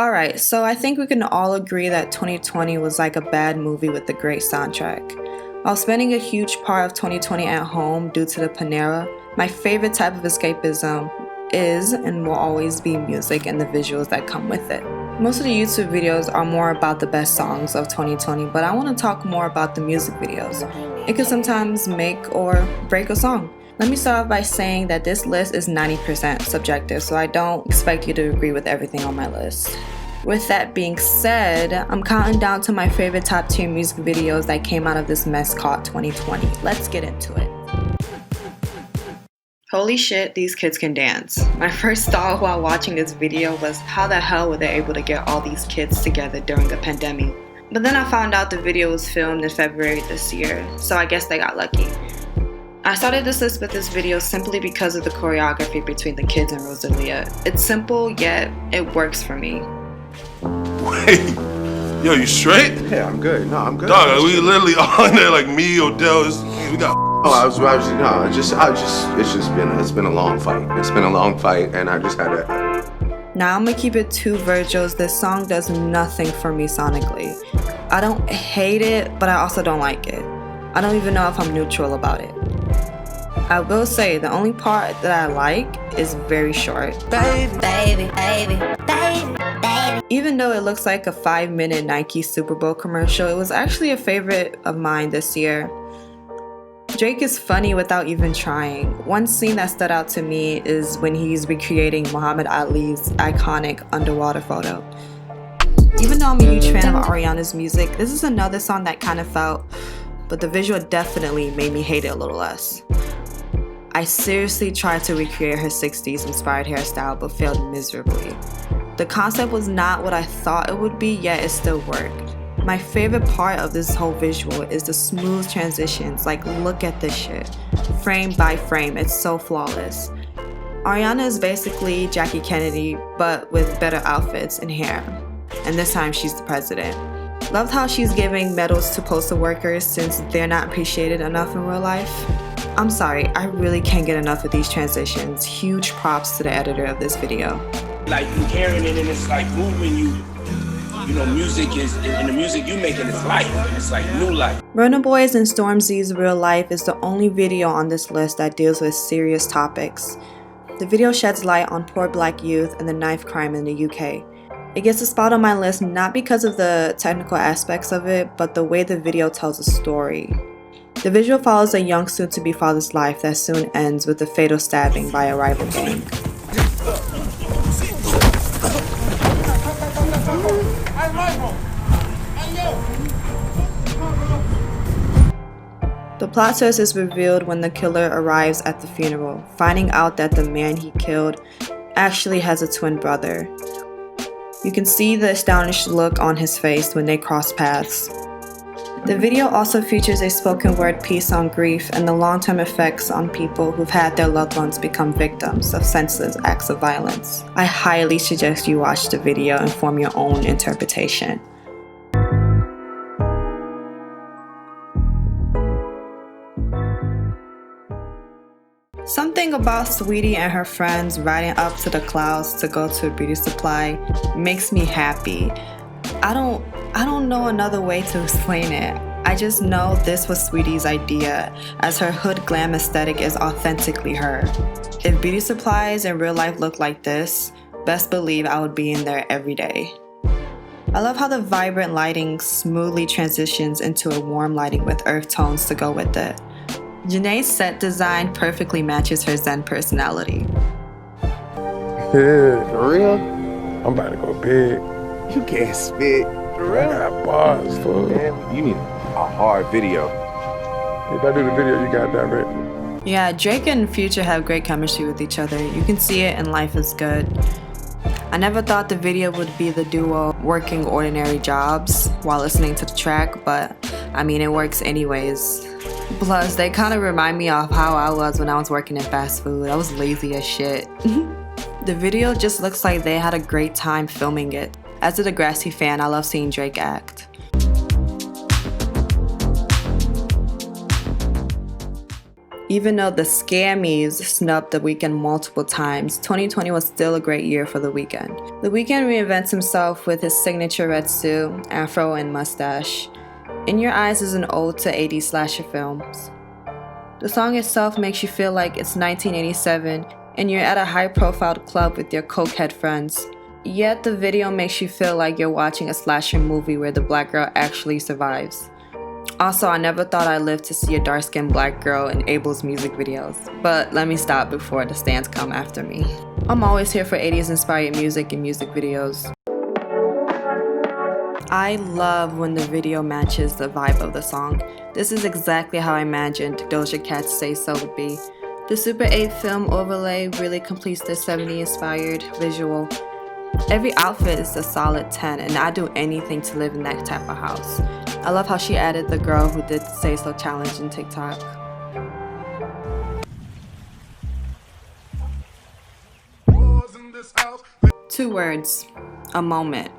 Alright, so I think we can all agree that 2020 was like a bad movie with a great soundtrack. While spending a huge part of 2020 at home due to the Panera, my favorite type of escapism is and will always be music and the visuals that come with it. Most of the YouTube videos are more about the best songs of 2020, but I want to talk more about the music videos. It can sometimes make or break a song. Let me start off by saying that this list is 90% subjective, so I don't expect you to agree with everything on my list. With that being said, I'm counting down to my favorite top tier music videos that came out of this mess called 2020. Let's get into it. Holy shit, these kids can dance. My first thought while watching this video was how the hell were they able to get all these kids together during a pandemic? But then I found out the video was filmed in February this year, so I guess they got lucky. I started this list with this video simply because of the choreography between the kids and Rosalia. It's simple, yet it works for me. Wait, yo, you straight? Yeah, I'm good. No, I'm good. Dog, we literally on there like me, Odell, we got. It's been a long fight. It's been a long fight, and I just had to. Now I'm gonna keep it two Virgils. This song does nothing for me sonically. I don't hate it, but I also don't like it. I don't even know if I'm neutral about it. I will say the only part that I like is very short. Baby, baby, baby, baby, baby. Even though it looks like a 5-minute Nike Super Bowl commercial, it was actually a favorite of mine this year. Drake is funny without even trying. One scene that stood out to me is when he's recreating Muhammad Ali's iconic underwater photo. Even though I'm a huge fan of Ariana's music, this is another song that kind of felt, but the visual definitely made me hate it a little less. I seriously tried to recreate her 60s inspired hairstyle but failed miserably. The concept was not what I thought it would be, yet it still worked. My favorite part of this whole visual is the smooth transitions. Like, look at this shit. Frame by frame, it's so flawless. Ariana is basically Jackie Kennedy, but with better outfits and hair. And this time she's the president. Loved how she's giving medals to postal workers since they're not appreciated enough in real life. I'm sorry, I really can't get enough of these transitions. Huge props to the editor of this video. Like, you hearing it and it's like moving you. You know, music is, and the music you making is life. It's like new life. Burna Boy's and Stormzy's Real Life is the only video on this list that deals with serious topics. The video sheds light on poor black youth and the knife crime in the UK. It gets a spot on my list not because of the technical aspects of it, but the way the video tells a story. The visual follows a young soon-to-be father's life that soon ends with a fatal stabbing by a rival gang. The plot twist is revealed when the killer arrives at the funeral, finding out that the man he killed actually has a twin brother. You can see the astonished look on his face when they cross paths. The video also features a spoken word piece on grief and the long-term effects on people who've had their loved ones become victims of senseless acts of violence. I highly suggest you watch the video and form your own interpretation. Something about Saweetie and her friends riding up to the clouds to go to a beauty supply makes me happy. I don't know another way to explain it. I just know this was Saweetie's idea, as her hood glam aesthetic is authentically her. If beauty supplies in real life look like this, best believe I would be in there every day. I love how the vibrant lighting smoothly transitions into a warm lighting with earth tones to go with it. Janae's set design perfectly matches her zen personality. Yeah, for real? I'm about to go big. You can't spit. For real? I got bars, fool. Man, you need a hard video. If I do the video, you got that right. Yeah, Drake and Future have great chemistry with each other. You can see it in Life is Good. I never thought the video would be the duo working ordinary jobs while listening to the track, but I mean, it works anyways. Plus, they kind of remind me of how I was when I was working in fast food. I was lazy as shit. The video just looks like they had a great time filming it. As a Degrassi fan, I love seeing Drake act. Even though the Scammies snubbed The Weeknd multiple times, 2020 was still a great year for The Weeknd. The Weeknd reinvents himself with his signature red suit, afro, and mustache. In Your Eyes is an ode to 80s slasher films. The song itself makes you feel like it's 1987 and you're at a high-profile club with your cokehead friends. Yet the video makes you feel like you're watching a slasher movie where the black girl actually survives. Also, I never thought I'd live to see a dark-skinned black girl in Abel's music videos, but let me stop before the stands come after me. I'm always here for 80s inspired music and music videos. I love when the video matches the vibe of the song. This is exactly how I imagined Doja Cat's Say So would be. The Super 8 film overlay really completes the 70s inspired visual. Every outfit is a solid 10 and I'd do anything to live in that type of house. I love how she added the girl who did the Say So challenge in TikTok. Two words, a moment.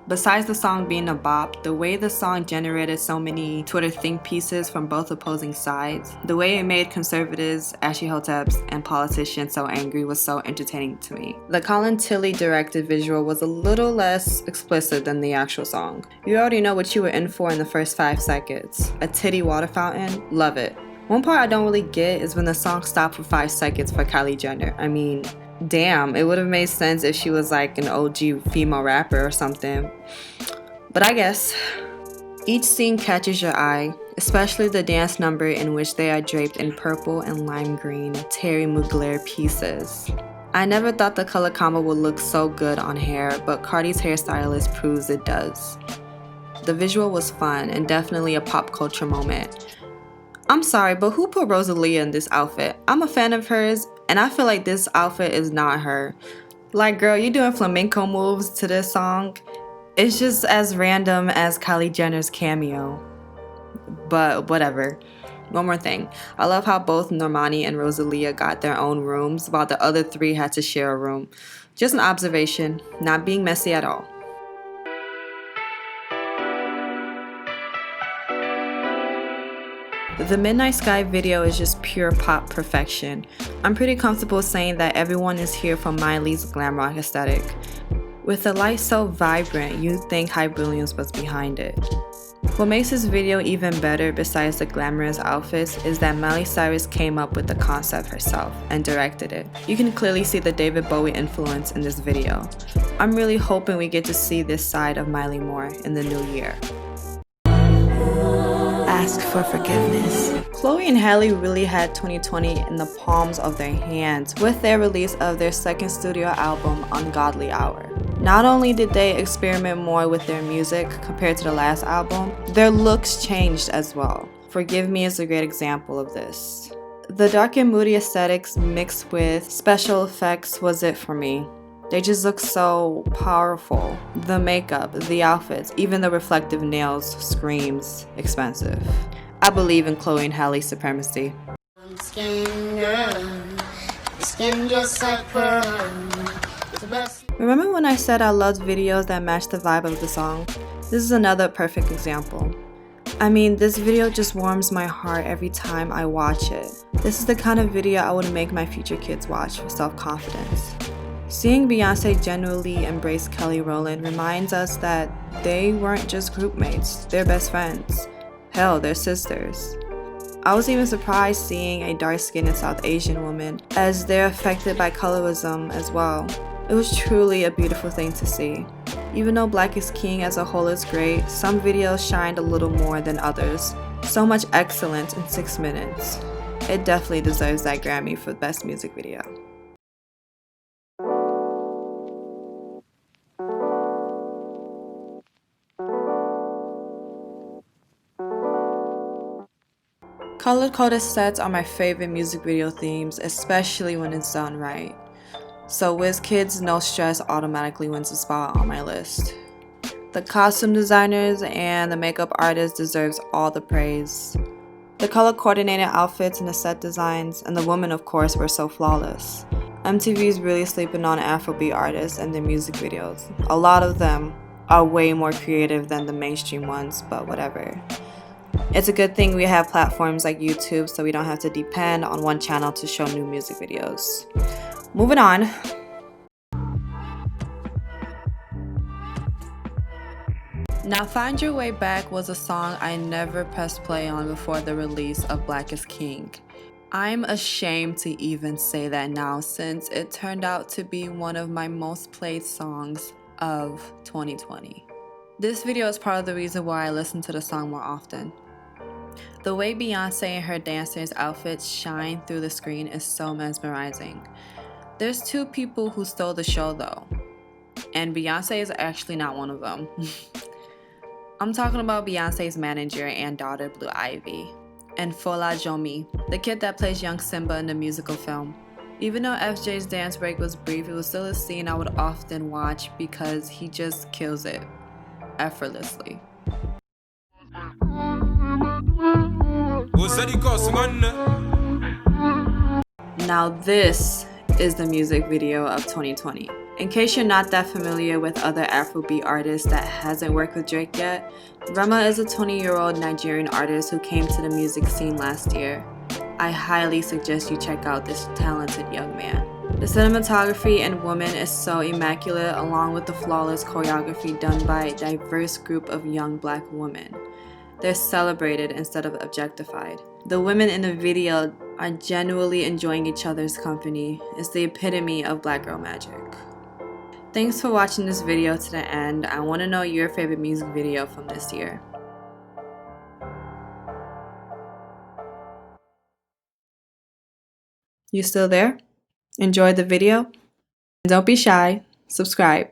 Besides the song being a bop, the way the song generated so many Twitter think pieces from both opposing sides, the way it made conservatives, Ashy Hoteps, and politicians so angry was so entertaining to me. The Colin Tilley directed visual was a little less explicit than the actual song. You already know what you were in for in the first 5 seconds. A titty water fountain? Love it. One part I don't really get is when the song stopped for 5 seconds for Kylie Jenner. I mean, damn, it would have made sense if she was like an OG female rapper or something. But I guess. Each scene catches your eye, especially the dance number in which they are draped in purple and lime green Terry Mugler pieces. I never thought the color combo would look so good on hair, but Cardi's hairstylist proves it does. The visual was fun and definitely a pop culture moment. I'm sorry, but who put Rosalia in this outfit? I'm a fan of hers, and I feel like this outfit is not her. Like, girl, you doing flamenco moves to this song? It's just as random as Kylie Jenner's cameo. But whatever. One more thing. I love how both Normani and Rosalia got their own rooms, while the other 3 had to share a room. Just an observation, not being messy at all. The Midnight Sky video is just pure pop perfection. I'm pretty comfortable saying that everyone is here for Miley's glam rock aesthetic. With the light so vibrant, you'd think Hype Williams was behind it. What makes this video even better besides the glamorous outfits is that Miley Cyrus came up with the concept herself and directed it. You can clearly see the David Bowie influence in this video. I'm really hoping we get to see this side of Miley more in the new year. Ask for forgiveness. Chloe and Halle really had 2020 in the palms of their hands with their release of their second studio album, Ungodly Hour. Not only did they experiment more with their music compared to the last album, their looks changed as well. Forgive Me is a great example of this. The dark and moody aesthetics mixed with special effects was it for me. They just look so powerful. The makeup, the outfits, even the reflective nails screams expensive. I believe in Chloe and Halle's supremacy. Remember when I said I loved videos that match the vibe of the song? This is another perfect example. I mean, this video just warms my heart every time I watch it. This is the kind of video I would make my future kids watch for self-confidence. Seeing Beyonce genuinely embrace Kelly Rowland reminds us that they weren't just group mates, they're best friends. Hell, they're sisters. I was even surprised seeing a dark-skinned and South Asian woman, as they're affected by colorism as well. It was truly a beautiful thing to see. Even though Black is King as a whole is great, some videos shined a little more than others. So much excellence in 6 minutes. It definitely deserves that Grammy for Best Music Video. Color-coded sets are my favorite music video themes, especially when it's done right. So WizKid's No Stress automatically wins a spot on my list. The costume designers and the makeup artists deserves all the praise. The color-coordinated outfits and the set designs, and the women of course were so flawless. MTV's really sleeping on Afrobeat artists and their music videos. A lot of them are way more creative than the mainstream ones, but whatever. It's a good thing we have platforms like YouTube so we don't have to depend on one channel to show new music videos. Moving on. Now Find Your Way Back was a song I never pressed play on before the release of Black is King. I'm ashamed to even say that now since it turned out to be one of my most played songs of 2020. This video is part of the reason why I listen to the song more often. The way Beyonce and her dancers' outfits shine through the screen is so mesmerizing. There's two people who stole the show though, and Beyonce is actually not one of them. I'm talking about Beyonce's manager and daughter Blue Ivy, and Fola Jomi, the kid that plays young Simba in the musical film. Even though FJ's dance break was brief, it was still a scene I would often watch because he just kills it effortlessly. Now this is the music video of 2020. In case you're not that familiar with other Afrobeat artists that hasn't worked with Drake yet, Rema is a 20-year-old Nigerian artist who came to the music scene last year. I highly suggest you check out this talented young man. The cinematography in Woman is so immaculate, along with the flawless choreography done by a diverse group of young black women. They're celebrated instead of objectified. The women in the video are genuinely enjoying each other's company. It's the epitome of black girl magic. Thanks for watching this video to the end. I want to know your favorite music video from this year. You still there? Enjoyed the video? Don't be shy. Subscribe.